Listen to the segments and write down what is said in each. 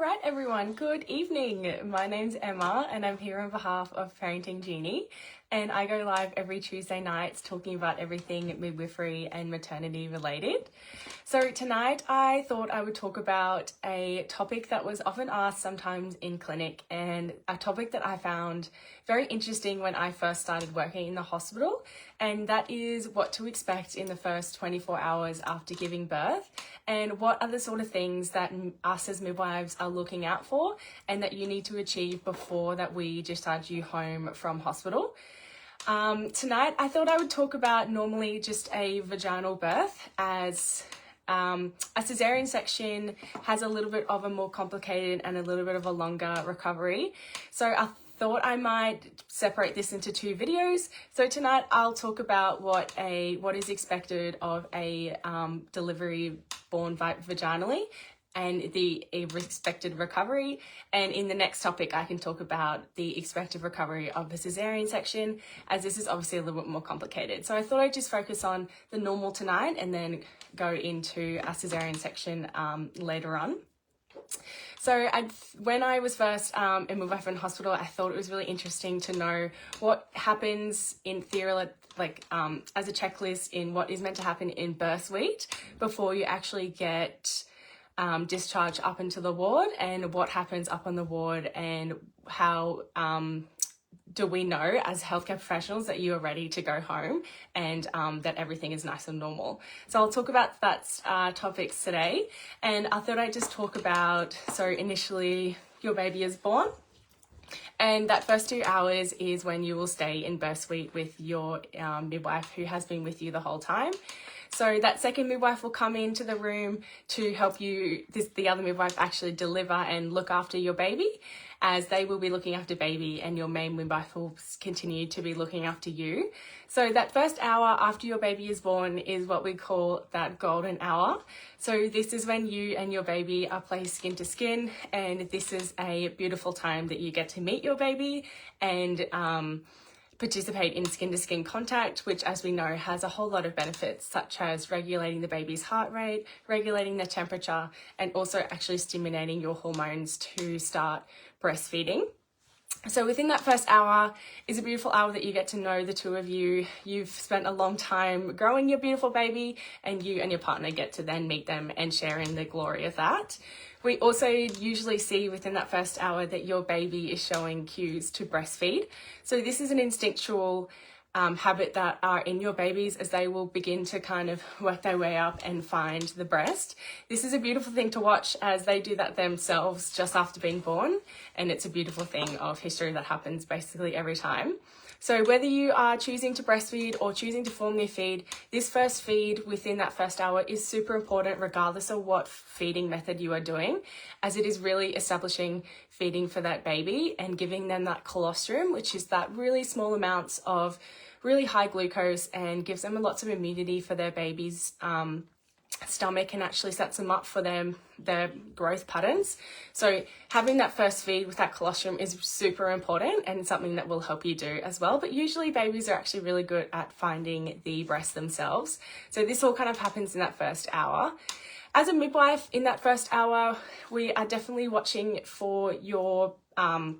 Alright everyone, good evening. My name's Emma and I'm here on behalf of Parenting Genie, and I go live every Tuesday nights talking about everything midwifery and maternity related. So tonight I thought I would talk about a topic that was often asked sometimes in clinic, and a topic that I found very interesting when I first started working in the hospital, and that is what to expect in the first 24 hours after giving birth, and what are the sort of things that us as midwives are looking out for and that you need to achieve before that we discharge you home from hospital. Tonight I thought I would talk about normally just a vaginal birth, as a cesarean section has a little bit of a more complicated and a little bit of a longer recovery. So I thought I might separate this into two videos. So tonight I'll talk about what is expected of a delivery born vaginally and the expected recovery. And in the next topic, I can talk about the expected recovery of the cesarean section, as this is obviously a little bit more complicated. So I thought I'd just focus on the normal tonight and then go into a cesarean section later on. So when I was first in midwife in hospital, I thought it was really interesting to know what happens in theory, as a checklist in what is meant to happen in birth suite before you actually get discharge up into the ward, and what happens up on the ward, and how do we know as healthcare professionals that you are ready to go home and that everything is nice and normal. So I'll talk about that topics today, and I thought I'd just talk about, so initially your baby is born, and that first 2 hours is when you will stay in birth suite with your midwife who has been with you the whole time. So that second midwife will come into the room to help you, the other midwife actually deliver and look after your baby, as they will be looking after baby and your main midwife will continue to be looking after you. So that first hour after your baby is born is what we call that golden hour. So this is when you and your baby are placed skin to skin, and this is a beautiful time that you get to meet your baby and participate in skin-to-skin contact, which, as we know, has a whole lot of benefits, such as regulating the baby's heart rate, regulating their temperature, and also actually stimulating your hormones to start breastfeeding. So within that first hour is a beautiful hour that you get to know the two of you. You've spent a long time growing your beautiful baby, and you and your partner get to then meet them and share in the glory of that. We also usually see within that first hour that your baby is showing cues to breastfeed. So this is an instinctual habit that are in your babies as they will begin to kind of work their way up and find the breast. This is a beautiful thing to watch as they do that themselves just after being born, and it's a beautiful thing of history that happens basically every time. So whether you are choosing to breastfeed or choosing to formula feed, this first feed within that first hour is super important regardless of what feeding method you are doing, as it is really establishing feeding for that baby and giving them that colostrum, which is that really small amounts of really high glucose, and gives them lots of immunity for their baby's stomach and actually sets them up for their growth patterns. So having that first feed with that colostrum is super important and something that will help you do as well. But usually babies are actually really good at finding the breast themselves. So this all kind of happens in that first hour. As a midwife, in that first hour, we are definitely watching for your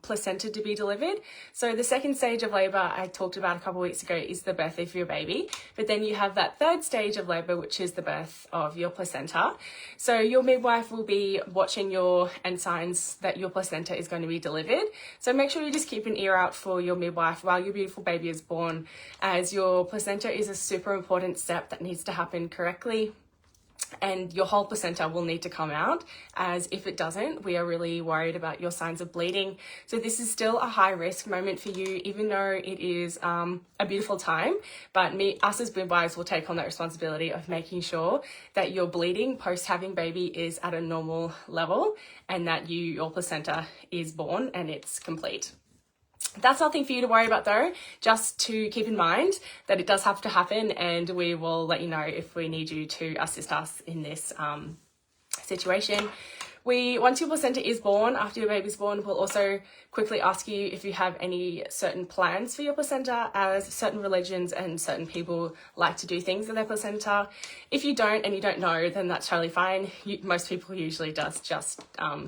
placenta to be delivered. So the second stage of labour I talked about a couple of weeks ago is the birth of your baby, but then you have that third stage of labour, which is the birth of your placenta. So your midwife will be watching and signs that your placenta is going to be delivered. So make sure you just keep an ear out for your midwife while your beautiful baby is born, as your placenta is a super important step that needs to happen correctly. And your whole placenta will need to come out, as if it doesn't, we are really worried about your signs of bleeding. So this is still a high risk moment for you, even though it is a beautiful time. But us as midwives will take on that responsibility of making sure that your bleeding post having baby is at a normal level, and that your placenta is born and it's complete. That's nothing for you to worry about though, just to keep in mind that it does have to happen, and we will let you know if we need you to assist us in this situation. Once your placenta is born, after your baby's born, we'll also quickly ask you if you have any certain plans for your placenta, as certain religions and certain people like to do things with their placenta. If you don't and you don't know, then that's totally fine. Most people usually just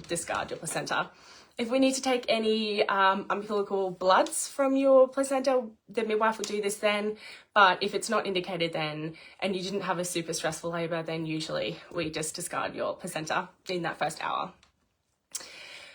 discard your placenta. If we need to take any umbilical bloods from your placenta, the midwife will do this then. But if it's not indicated then, and you didn't have a super stressful labour, then usually we just discard your placenta in that first hour.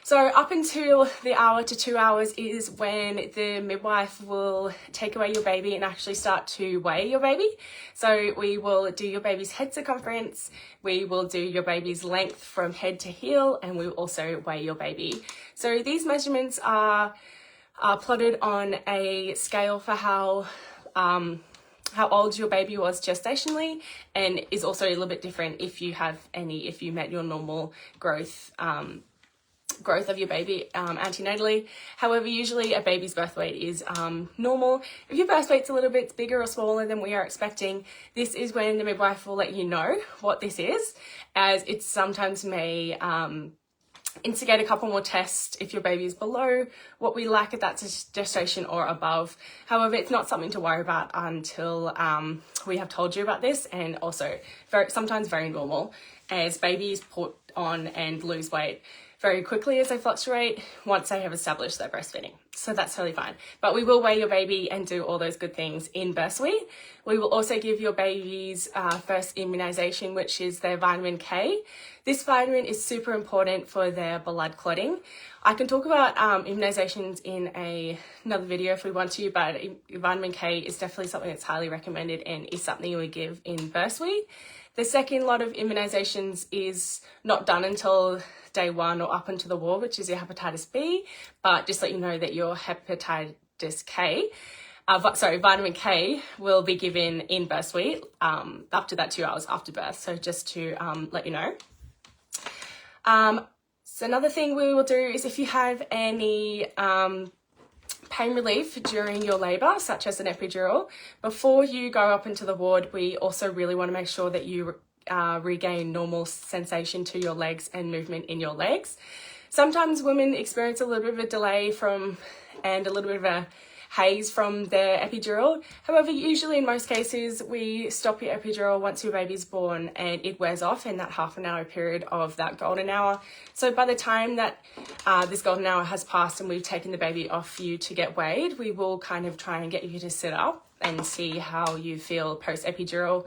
So up until the hour to 2 hours is when the midwife will take away your baby and actually start to weigh your baby. So we will do your baby's head circumference, we will do your baby's length from head to heel, and we will also weigh your baby. So these measurements are plotted on a scale for how old your baby was gestationally, and is also a little bit different if you met your normal growth of your baby antenatally. However, usually a baby's birth weight is normal. If your birth weight's a little bit bigger or smaller than we are expecting, this is when the midwife will let you know what this is, as it sometimes may instigate a couple more tests if your baby is below what we like at that gestation or above. However, it's not something to worry about until we have told you about this, and also sometimes very normal, as babies put on and lose weight very quickly as they fluctuate once they have established their breastfeeding. So that's totally fine. But we will weigh your baby and do all those good things in birth suite. We will also give your baby's first immunisation, which is their vitamin K. This vitamin is super important for their blood clotting. I can talk about immunisations in another video if we want to, but vitamin K is definitely something that's highly recommended and is something we give in birth suite. The second lot of immunisations is not done until day 1 or up into the ward, which is your hepatitis B, but just let you know that your hepatitis K, vitamin K will be given in birth suite up to that 2 hours after birth. So just to let you know. So another thing we will do is if you have any pain relief during your labour, such as an epidural, before you go up into the ward, we also really want to make sure that you regain normal sensation to your legs and movement in your legs. Sometimes women experience a little bit of a delay and a little bit of a haze from their epidural. However, usually in most cases, we stop your epidural once your baby's born and it wears off in that half an hour period of that golden hour. So by the time that this golden hour has passed and we've taken the baby off you to get weighed, we will kind of try and get you to sit up and see how you feel post-epidural.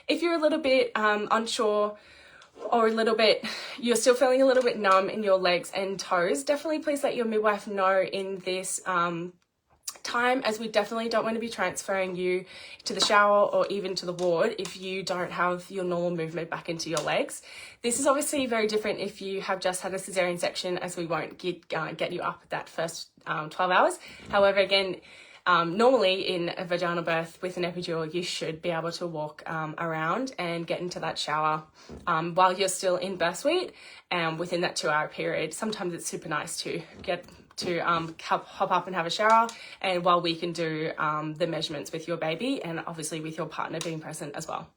If you're a little bit unsure, or you're still feeling a little bit numb in your legs and toes, definitely please let your midwife know in this time, as we definitely don't want to be transferring you to the shower or even to the ward if you don't have your normal movement back into your legs. This is obviously very different if you have just had a cesarean section, as we won't get you up at that first 12 hours. However, again, normally in a vaginal birth with an epidural, you should be able to walk around and get into that shower while you're still in birth suite within that 2 hour period. Sometimes it's super nice to get to hop up and have a shower, and while we can do the measurements with your baby, and obviously with your partner being present as well.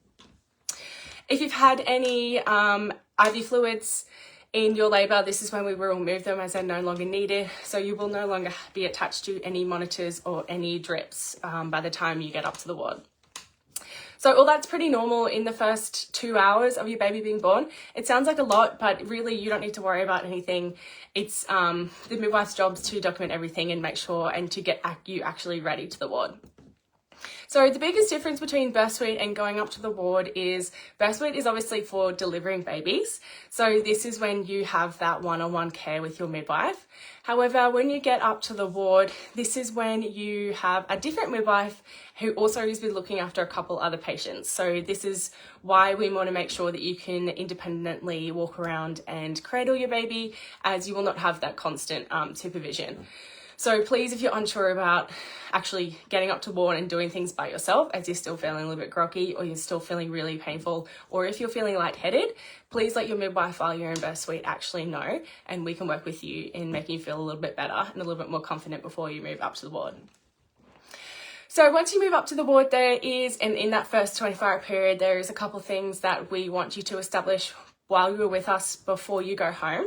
If you've had any IV fluids in your labour, this is when we will remove them, as they're no longer needed. So you will no longer be attached to any monitors or any drips by the time you get up to the ward. So all that's pretty normal in the first 2 hours of your baby being born. It sounds like a lot, but really you don't need to worry about anything. It's the midwife's job to document everything and make sure and to get you actually ready to the ward. So the biggest difference between birth suite and going up to the ward is birth suite is obviously for delivering babies. So this is when you have that one-on-one care with your midwife. However, when you get up to the ward, this is when you have a different midwife who also is looking after a couple other patients. So this is why we want to make sure that you can independently walk around and cradle your baby, as you will not have that constant supervision. So please, if you're unsure about actually getting up to ward and doing things by yourself, as you're still feeling a little bit groggy or you're still feeling really painful, or if you're feeling lightheaded, please let your midwife while you're in birth suite actually know, and we can work with you in making you feel a little bit better and a little bit more confident before you move up to the ward. So once you move up to the ward, there is, and in that first 24-hour period, there is a couple of things that we want you to establish while you're with us before you go home.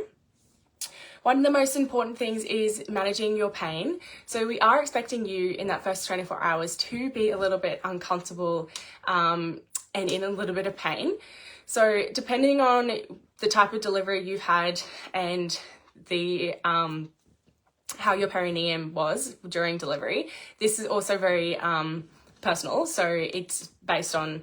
One of the most important things is managing your pain. So we are expecting you in that first 24 hours to be a little bit uncomfortable and in a little bit of pain. So depending on the type of delivery you've had and the how your perineum was during delivery, this is also very personal. So it's based on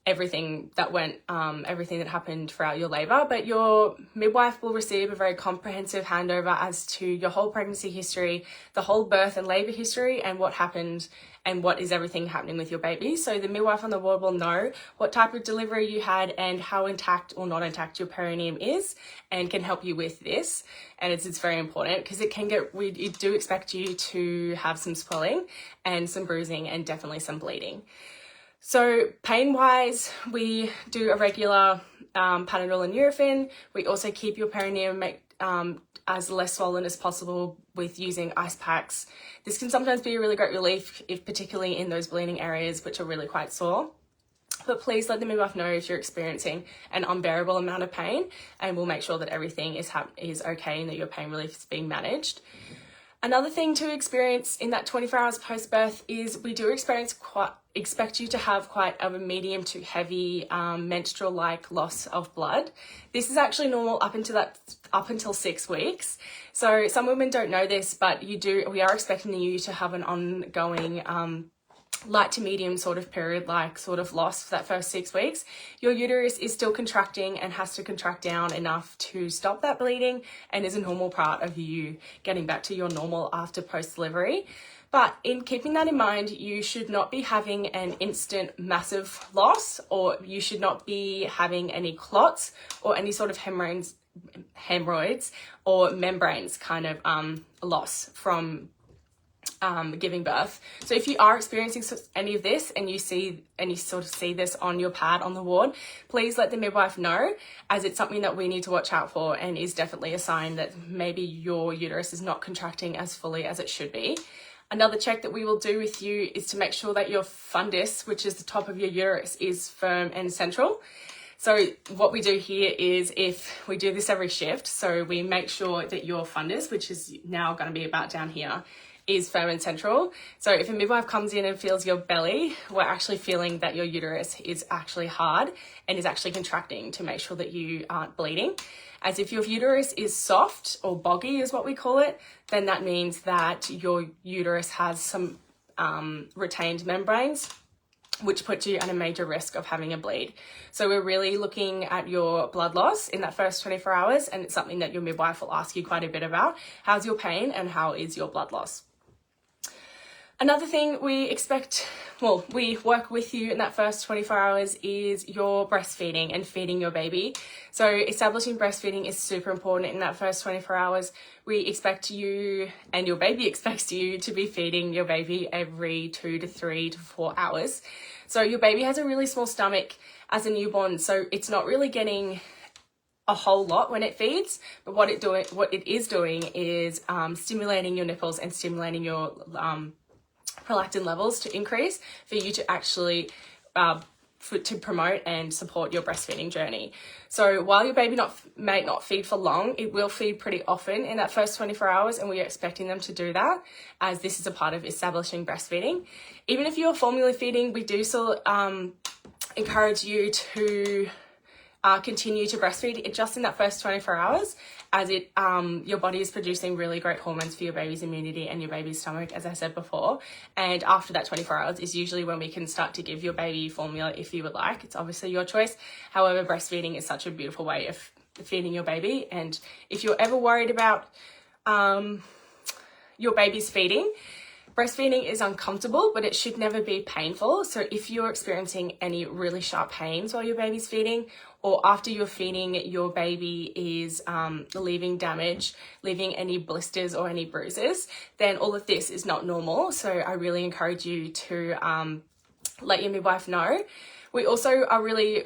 everything that happened throughout your labor, but your midwife will receive a very comprehensive handover as to your whole pregnancy history, the whole birth and labor history, and what happened and what is everything happening with your baby. So the midwife on the ward will know what type of delivery you had and how intact or not intact your perineum is, and can help you with this. And it's very important because we do expect you to have some swelling and some bruising and definitely some bleeding. So pain-wise, we do a regular Panadol and Nurofen. We also keep your perineum as less swollen as possible with using ice packs. This can sometimes be a really great relief, particularly in those bleeding areas which are really quite sore. But please let the midwife know if you're experiencing an unbearable amount of pain, and we'll make sure that everything is okay and that your pain relief is being managed. Another thing to experience in that 24 hours post-birth is we do expect you to have quite a medium to heavy menstrual-like loss of blood. This is actually normal up until 6 weeks. So some women don't know this, but we are expecting you to have an ongoing light to medium sort of period, like sort of loss for that first 6 weeks. Your uterus is still contracting and has to contract down enough to stop that bleeding, and is a normal part of you getting back to your normal after post-delivery. But in keeping that in mind, you should not be having an instant massive loss, or you should not be having any clots or any sort of hemorrhoids or membranes kind of loss from giving birth. So if you are experiencing any of this and you see this on your pad on the ward, please let the midwife know, as it's something that we need to watch out for and is definitely a sign that maybe your uterus is not contracting as fully as it should be. Another check that we will do with you is to make sure that your fundus, which is the top of your uterus, is firm and central. So what we do here is, if we do this every shift, so we make sure that your fundus, which is now going to be about down here, is firm and central. So if a midwife comes in and feels your belly, we're actually feeling that your uterus is actually hard and is actually contracting, to make sure that you aren't bleeding. As if your uterus is soft or boggy is what we call it, then that means that your uterus has some retained membranes, which puts you at a major risk of having a bleed. So we're really looking at your blood loss in that first 24 hours, and it's something that your midwife will ask you quite a bit about. How's your pain and how is your blood loss? Another thing we work with you in that first 24 hours is your breastfeeding and feeding your baby. So establishing breastfeeding is super important in that first 24 hours. We expect you, and your baby expects you, to be feeding your baby every 2 to 3 to 4 hours. So your baby has a really small stomach as a newborn, so it's not really getting a whole lot when it feeds, but what it is doing is stimulating your nipples and stimulating your prolactin levels to increase, for you to actually to promote and support your breastfeeding journey. So while your baby may not feed for long, it will feed pretty often in that first 24 hours, and we are expecting them to do that, as this is a part of establishing breastfeeding. Even if you're formula feeding, we do still encourage you to continue to breastfeed just in that first 24 hours, as your body is producing really great hormones for your baby's immunity and your baby's stomach, as I said before. And after that 24 hours is usually when we can start to give your baby formula if you would like. It's obviously your choice. However, breastfeeding is such a beautiful way of feeding your baby. And if you're ever worried about your baby's feeding, breastfeeding is uncomfortable, but it should never be painful. So if you're experiencing any really sharp pains while your baby's feeding, or after you're feeding, your baby is leaving damage, leaving any blisters or any bruises, then all of this is not normal. So I really encourage you to let your midwife know. We also are really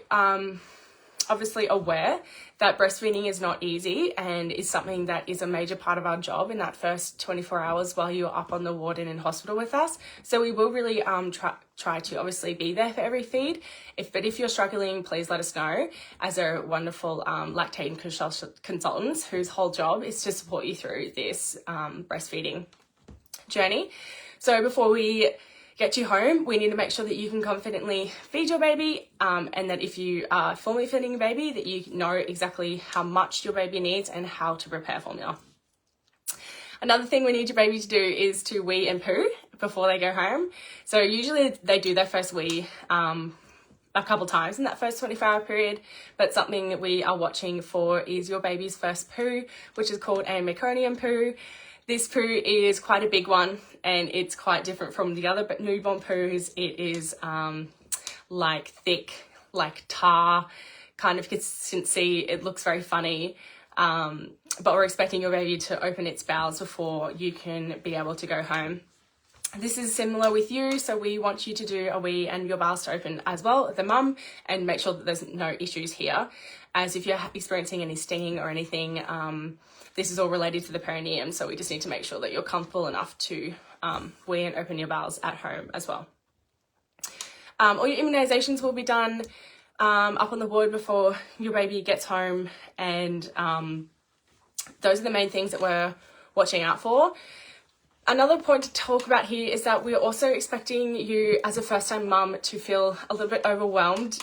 obviously aware that breastfeeding is not easy and is something that is a major part of our job in that first 24 hours while you're up on the ward and in hospital with us. So we will really try to obviously be there for every feed. But if you're struggling, please let us know, as our wonderful lactating consultants whose whole job is to support you through this breastfeeding journey. So before we get you home, we need to make sure that you can confidently feed your baby, and that if you are formula feeding a baby, that you know exactly how much your baby needs and how to prepare formula. Another thing we need your baby to do is to wee and poo before they go home. So usually they do their first wee a couple times in that first 24-hour period, but something that we are watching for is your baby's first poo, which is called a meconium poo. This poo is quite a big one, and it's quite different from the other newborn poos. It is like thick, like tar kind of consistency. It looks very funny, but we're expecting your baby to open its bowels before you can be able to go home. This is similar with you, so we want you to do a wee and your bowels to open as well, the mum, and make sure that there's no issues here. As if you're experiencing any stinging or anything, this is all related to the perineum, so we just need to make sure that you're comfortable enough to wee and open your bowels at home as well. All your immunisations will be done up on the ward before your baby gets home, and those are the main things that we're watching out for. Another point to talk about here is that we're also expecting you as a first-time mum to feel a little bit overwhelmed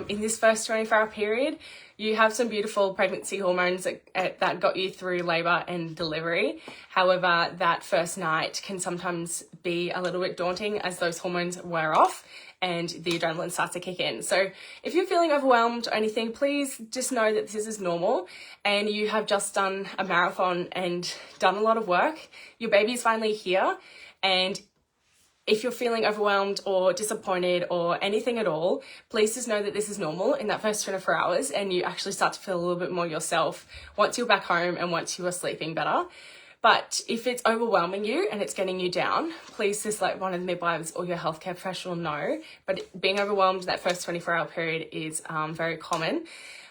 in this first 24-hour period. You have some beautiful pregnancy hormones that got you through labour and delivery. However, that first night can sometimes be a little bit daunting as those hormones wear off and the adrenaline starts to kick in. So if you're feeling overwhelmed or anything, please just know that this is normal and you have just done a marathon and done a lot of work. Your baby's finally here, and if you're feeling overwhelmed or disappointed or anything at all, please just know that this is normal in that first 24 hours, and you actually start to feel a little bit more yourself once you're back home and once you are sleeping better. But if it's overwhelming you and it's getting you down, please just let one of the midwives or your healthcare professional know. But being overwhelmed in that first 24-hour period is very common.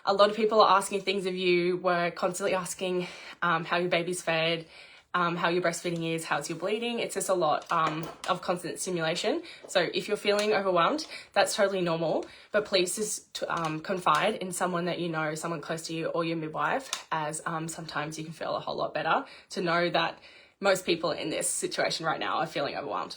A lot of people are asking things of you. We're constantly asking how your baby's fed, how your breastfeeding is, how's your bleeding. It's just a lot of constant stimulation. So if you're feeling overwhelmed, that's totally normal, but please just confide in someone that you know, someone close to you, or your midwife, as sometimes you can feel a whole lot better to know that most people in this situation right now are feeling overwhelmed.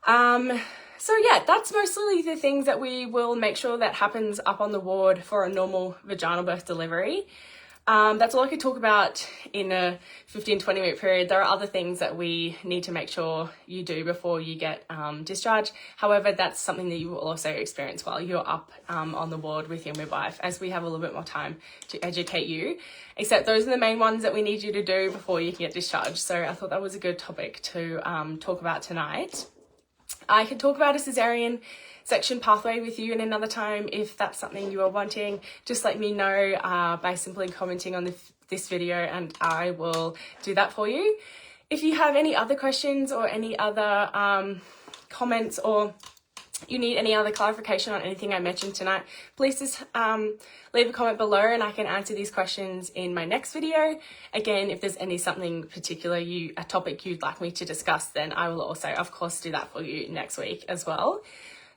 So yeah, that's mostly the things that we will make sure that happens up on the ward for a normal vaginal birth delivery. That's all I could talk about in a 15-20 minute period. There are other things that we need to make sure you do before you get discharged. However, that's something that you will also experience while you're up on the ward with your midwife, as we have a little bit more time to educate you. Except those are the main ones that we need you to do before you can get discharged. So I thought that was a good topic to talk about tonight. I could talk about a cesarean section pathway with you in another time if that's something you are wanting. Just let me know by simply commenting on this video, and I will do that for you. If you have any other questions or any other comments, or you need any other clarification on anything I mentioned tonight, please just leave a comment below and I can answer these questions in my next video. Again, if there's something particular, a topic you'd like me to discuss, then I will also, of course, do that for you next week as well.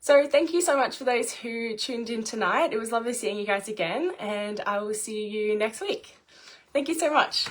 So thank you so much for those who tuned in tonight. It was lovely seeing you guys again, and I will see you next week. Thank you so much.